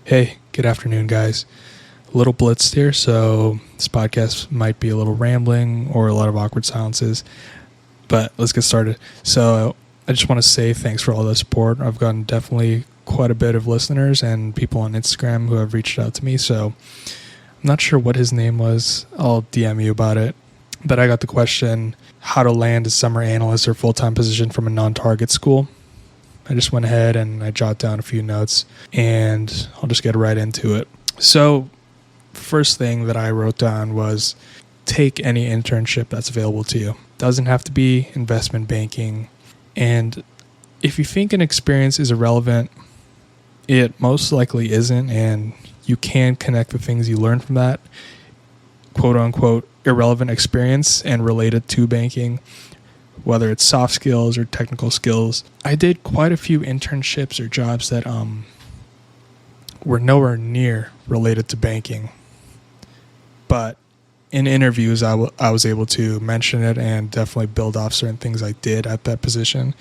Hey, good afternoon, guys. A little blitzed here, so this podcast might be a little rambling or a lot of awkward silences, but let's get started. So, I just want to say thanks for all the support. I've gotten definitely quite a bit of listeners and people on Instagram who have reached out to me, so I'm not sure what his name was. I'll DM you about it. But I got the question, how to land a summer analyst or full-time position from a non-target school. I just went ahead and I jotted down a few notes, and I'll just get right into it. So, first thing that I wrote down was take any internship that's available to you. Doesn't have to be investment banking. And if you think an experience is irrelevant, it most likely isn't, and you can connect the things you learn from that quote unquote irrelevant experience and relate it to banking, whether it's soft skills or technical skills. I did quite a few internships or jobs that were nowhere near related to banking. But in interviews, I was able to mention it and definitely build off certain things I did at that position.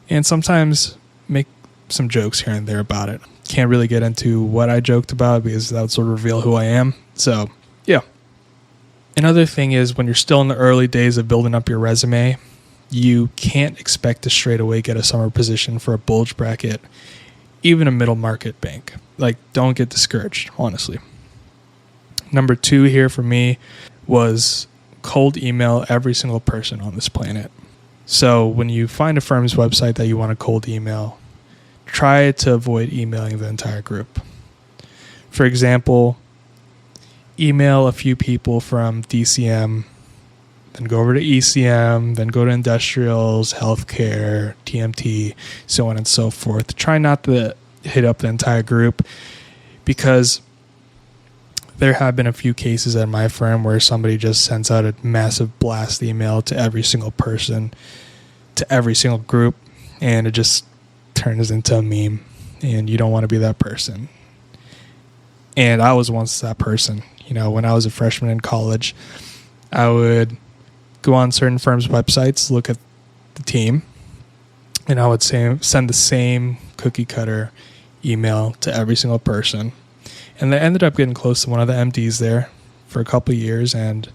And sometimes make some jokes here and there about it. Can't really get into what I joked about because that would sort of reveal who I am. So, yeah. Another thing is when you're still in the early days of building up your resume, you can't expect to straight away get a summer position for a bulge bracket, even a middle market bank. Like, don't get discouraged, honestly. Number 2 here for me was cold email every single person on this planet. So when you find a firm's website that you want to cold email, try to avoid emailing the entire group. For example, email a few people from DCM, then go over to ECM, then go to industrials, healthcare, TMT, so on and so forth. Try not to hit up the entire group, because there have been a few cases at my firm where somebody just sends out a massive blast email to every single person, to every single group, and it just turns into a meme, and you don't want to be that person. And I was once that person. You know, when I was a freshman in college, I would go on certain firms' websites, look at the team, and I would send the same cookie cutter email to every single person. And I ended up getting close to one of the MDs there for a couple of years, and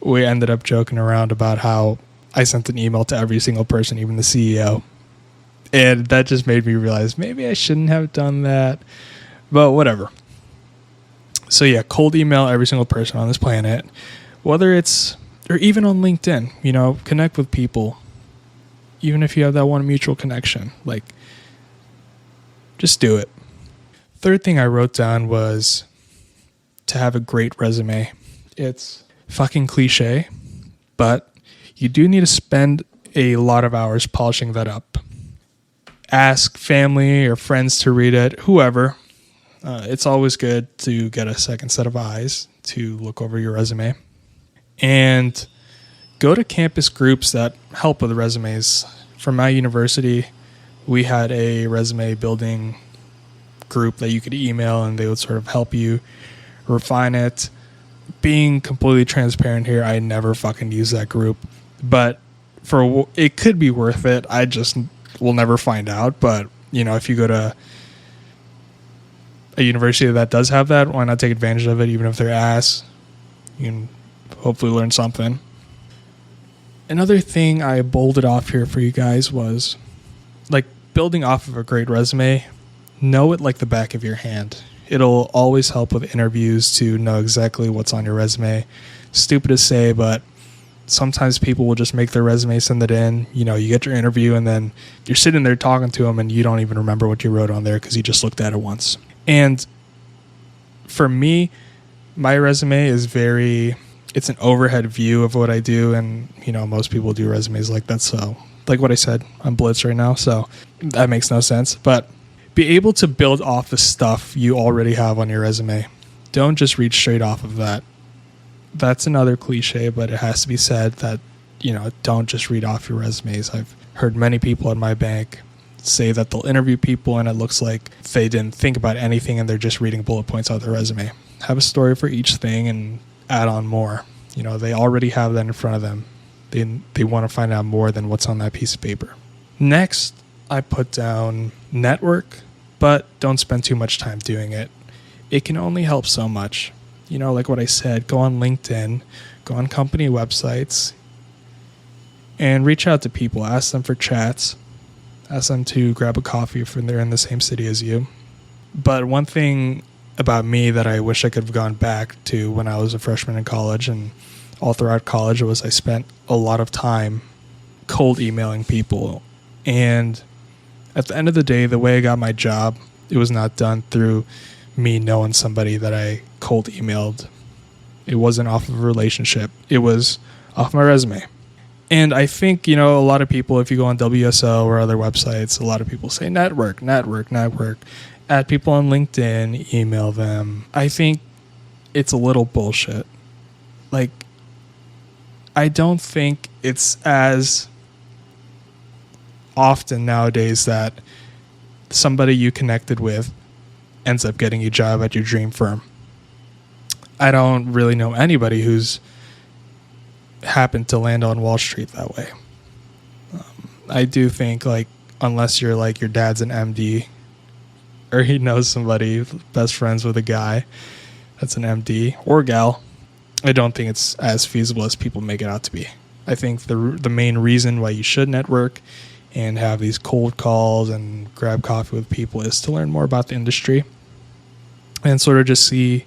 we ended up joking around about how I sent an email to every single person, even the CEO. And that just made me realize maybe I shouldn't have done that, but whatever. So yeah, cold email every single person on this planet, whether it's, or even on LinkedIn, you know, connect with people, even if you have that one mutual connection, like, just do it. Third thing I wrote down was to have a great resume. It's fucking cliche, but you do need to spend a lot of hours polishing that up. Ask family or friends to read it, whoever. It's always good to get a second set of eyes to look over your resume. And go to campus groups that help with resumes. From my university, we had a resume building group that you could email, and they would sort of help you refine it. Being completely transparent here, I never fucking use that group. But it could be worth it. I just will never find out. But, you know, if you go to a university that does have that, why not take advantage of it, even if they're ass? You can hopefully learn something. Another thing I bolded off here for you guys was, like, building off of a great resume, know it like the back of your hand. It'll always help with interviews to know exactly what's on your resume. Stupid to say, but sometimes people will just make their resume, send it in. You know, you get your interview, and then you're sitting there talking to them, and you don't even remember what you wrote on there because you just looked at it once. And for me, my resume is it's an overhead view of what I do. And, you know, most people do resumes like that. So, like what I said, I'm blitzed right now, so that makes no sense. But be able to build off the stuff you already have on your resume. Don't just read straight off of that. That's another cliche, but it has to be said that, you know, don't just read off your resumes. I've heard many people at my bank say that they'll interview people and it looks like they didn't think about anything and they're just reading bullet points out of their resume. Have a story for each thing and add on more. You know, they already have that in front of them. They want to find out more than what's on that piece of paper. Next, I put down network, but don't spend too much time doing it. It can only help so much. Like what I said, go on LinkedIn, go on company websites, and reach out to people. Ask them for chats. Ask them to grab a coffee if they're in the same city as you. But one thing about me that I wish I could have gone back to when I was a freshman in college and all throughout college was I spent a lot of time cold emailing people. And at the end of the day, the way I got my job, it was not done through me knowing somebody that I cold emailed. It wasn't off of a relationship. It was off my resume. And I think, a lot of people, if you go on WSO or other websites, a lot of people say network. Add people on LinkedIn, email them. I think it's a little bullshit. Like, I don't think it's as often nowadays that somebody you connected with ends up getting a job at your dream firm. I don't really know anybody who's happened to land on Wall Street that way. I do think, unless you're your dad's an MD or he knows somebody, best friends with a guy that's an MD or gal, I don't think it's as feasible as people make it out to be. I think the main reason why you should network and have these cold calls and grab coffee with people is to learn more about the industry and sort of just see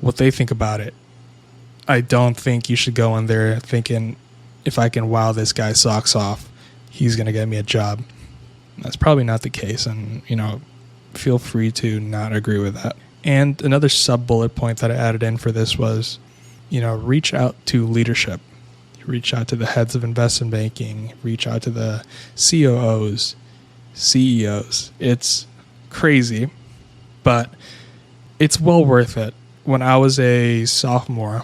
what they think about it. I don't think you should go in there thinking, if I can wow this guy's socks off, he's going to get me a job. That's probably not the case, and, feel free to not agree with that. And another sub-bullet point that I added in for this was, reach out to leadership. Reach out to the heads of investment banking. Reach out to the COOs, CEOs. It's crazy, but it's well worth it. When I was a sophomore,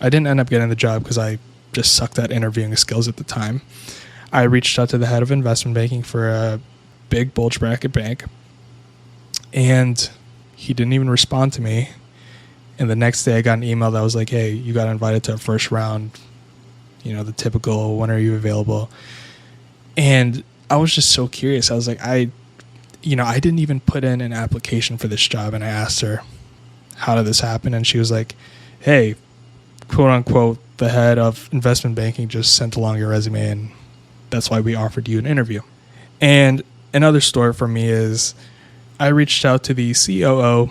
I didn't end up getting the job because I just sucked at interviewing skills at the time. I reached out to the head of investment banking for a big bulge bracket bank, and he didn't even respond to me. And the next day I got an email that was like, hey, you got invited to a first round, the typical, when are you available? And I was just so curious. I was like, I didn't even put in an application for this job. And I asked her, how did this happen? And she was like, hey, quote unquote, the head of investment banking just sent along your resume, and that's why we offered you an interview. And another story for me is I reached out to the COO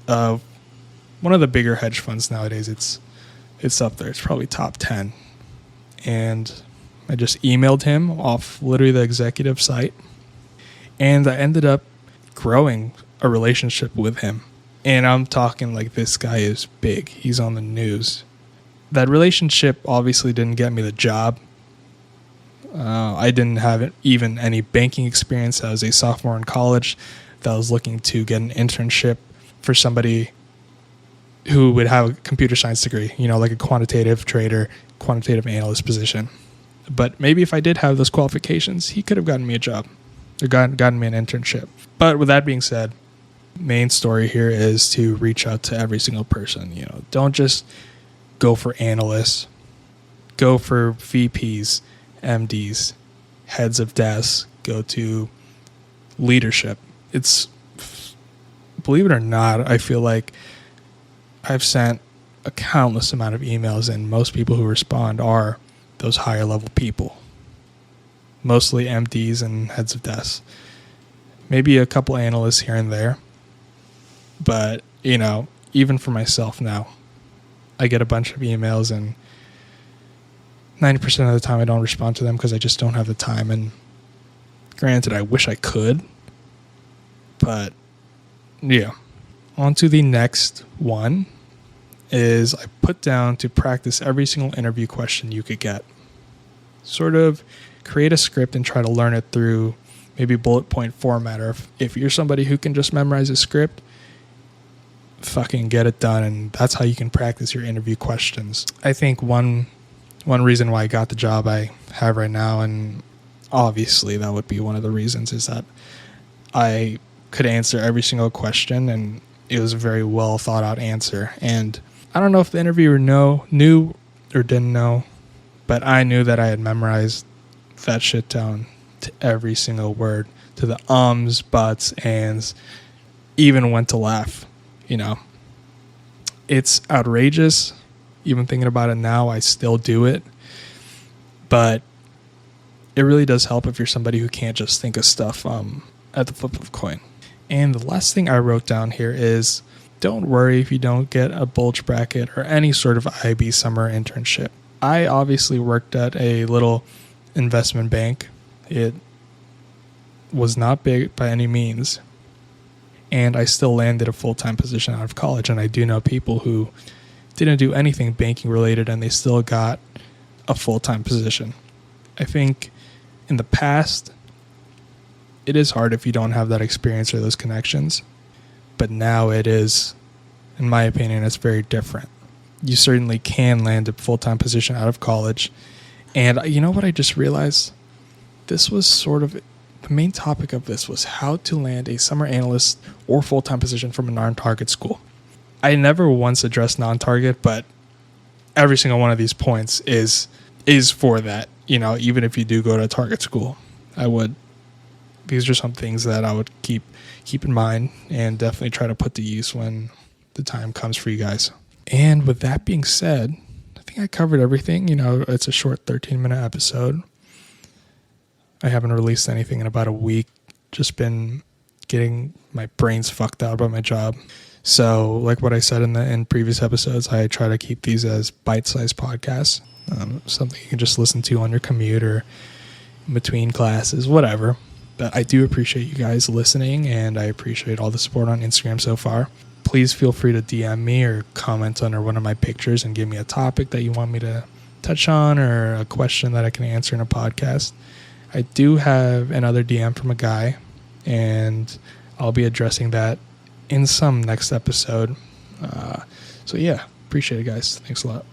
of one of the bigger hedge funds nowadays. It's up there. It's probably top 10. And I just emailed him off literally the executive site. And I ended up growing a relationship with him. And I'm talking this guy is big. He's on the news. That relationship obviously didn't get me the job. I didn't have even any banking experience. I was a sophomore in college that was looking to get an internship for somebody who would have a computer science degree, like a quantitative trader, quantitative analyst position. But maybe if I did have those qualifications, he could have gotten me a job or gotten me an internship. But with that being said, main story here is to reach out to every single person. Don't just go for analysts, go for VPs, MDs, heads of desks, go to leadership. It's, believe it or not, I feel like I've sent a countless amount of emails, and most people who respond are those higher level people, mostly MDs and heads of desks, maybe a couple analysts here and there. But, even for myself now, I get a bunch of emails, and 90% of the time I don't respond to them because I just don't have the time. And granted, I wish I could, but yeah. On to the next one is I put down to practice every single interview question you could get. Sort of create a script and try to learn it through maybe bullet point format. Or if you're somebody who can just memorize a script, fucking get it done. And that's how you can practice your interview questions. I think one reason why I got the job I have right now, and obviously that would be one of the reasons, is that I could answer every single question, and it was a very well thought out answer. And I don't know if the interviewer knew or didn't know, but I knew that I had memorized that shit down to every single word to the ums, buts, ands, even when to laugh. It's outrageous. Even thinking about it now, I still do it. But it really does help if you're somebody who can't just think of stuff at the flip of a coin. And the last thing I wrote down here is, don't worry if you don't get a bulge bracket or any sort of IB summer internship. I obviously worked at a little investment bank. It was not big by any means. And I still landed a full-time position out of college. And I do know people who didn't do anything banking related and they still got a full-time position. I think in the past, it is hard if you don't have that experience or those connections. But now it is, in my opinion, it's very different. You certainly can land a full-time position out of college. And you know what I just realized? This was sort of, the main topic of this was how to land a summer analyst or full-time position from a non-target school. I never once addressed non-target, but every single one of these points is for that. Even if you do go to a target school, these are some things that I would keep in mind and definitely try to put to use when the time comes for you guys. And with that being said, I think I covered everything. It's a short 13-minute episode. I haven't released anything in about a week. Just been getting my brains fucked out by my job. So like what I said in previous episodes, I try to keep these as bite-sized podcasts. Something you can just listen to on your commute or in between classes, whatever. But I do appreciate you guys listening, and I appreciate all the support on Instagram so far. Please feel free to DM me or comment under one of my pictures and give me a topic that you want me to touch on or a question that I can answer in a podcast. I do have another DM from a guy, and I'll be addressing that in some next episode. So yeah, appreciate it, guys. Thanks a lot.